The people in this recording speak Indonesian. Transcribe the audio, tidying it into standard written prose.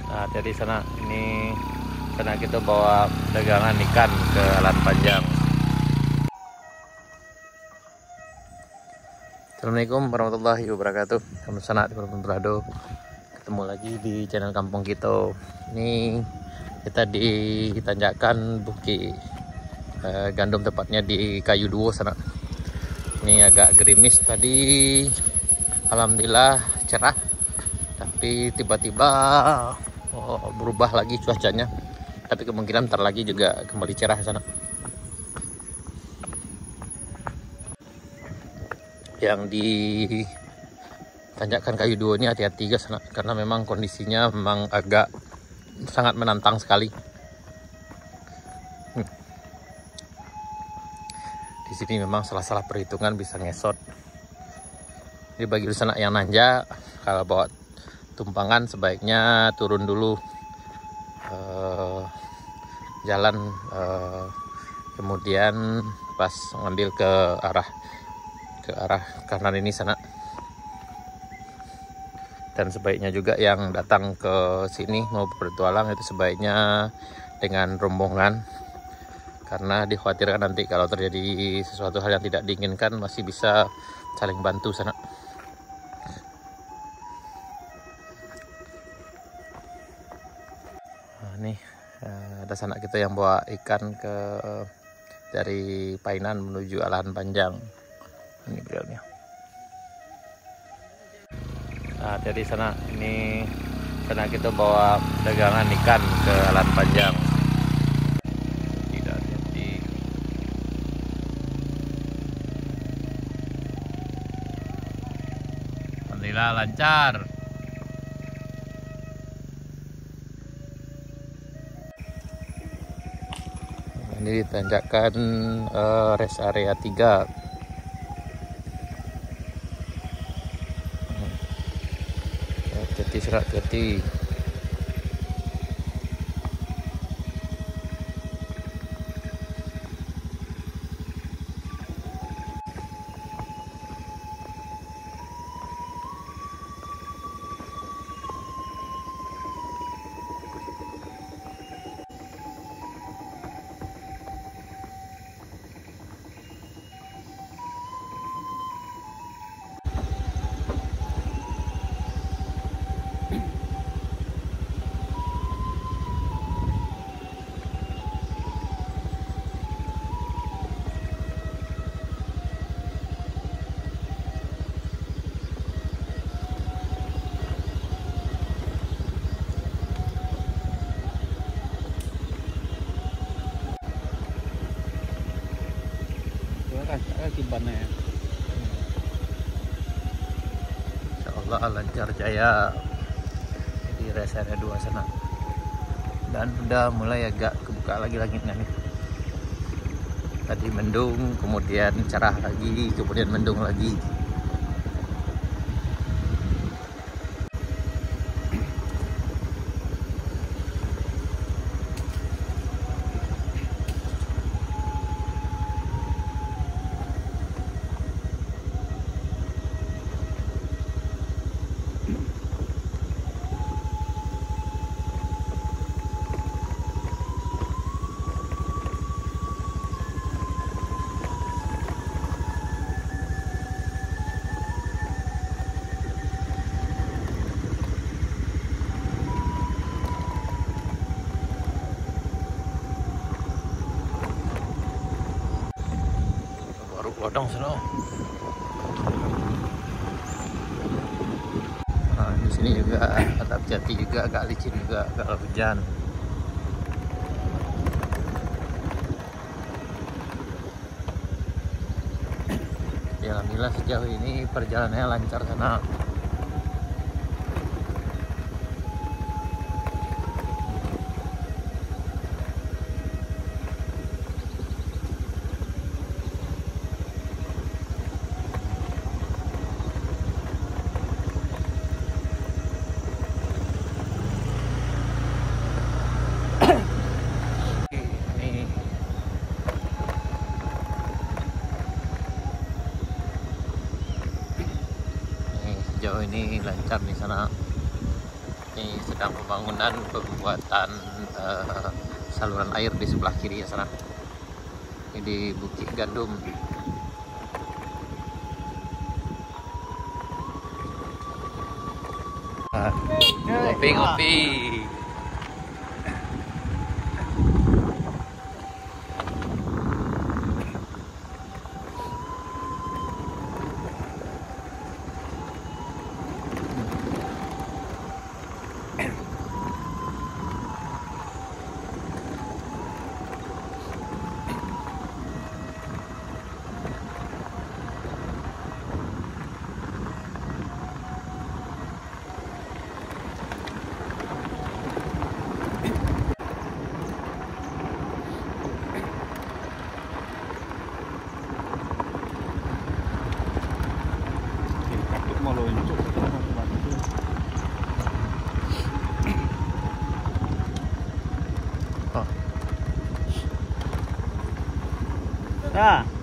Nah, jadi sana kita bawa dagangan ikan ke Alan Panjang. Assalamualaikum warahmatullahi wabarakatuh. Kamu sana berado. Ketemu lagi di channel Kampung Kita. Ini kita di tanjakan Bukit Gandum, tepatnya di Kayu Duo sana. Ini agak gerimis tadi, alhamdulillah cerah, tapi tiba-tiba berubah lagi cuacanya. Tapi kemungkinan ntar lagi juga kembali cerah sana. Yang di tanjakan Kayu Duo ini hati-hati guys, karena memang kondisinya memang agak sangat menantang sekali. Di sini memang salah-salah perhitungan bisa ngesot. Jadi bagi sana yang nanjak, kalau bawa tumpangan sebaiknya turun dulu jalan, kemudian pas ngambil ke arah kanan ini sana. Dan sebaiknya juga yang datang ke sini mau bertualang itu sebaiknya dengan rombongan, karena dikhawatirkan nanti kalau terjadi sesuatu hal yang tidak diinginkan masih bisa saling bantu sana. Nah, nih ada sanak kita yang bawa ikan dari Painan menuju Alan Panjang. Ini beliaunya. Nah, jadi sana kita bawa dagangan ikan ke Alan Panjang. Tidak hati-hati. Alhamdulillah lancar. Ini ditanjakan rest area 3. Hati-hati. Akibatnya Insyaallah lancar jaya di rest area 2 sana. Dan udah mulai agak kebuka lagi langitnya nih. Tadi mendung, kemudian cerah lagi, kemudian mendung lagi. Lodong sana. Nah, di sini juga tetap jati juga agak licin juga kalau hujan. Ya, alhamdulillah sejauh ini perjalanannya lancar sana. Sejauh ini lancar di sana. Ini sedang pembangunan pembuatan saluran air di sebelah kiri ya sana. Ini di Bukit Gandum. Ngopi-ngopi. Nah.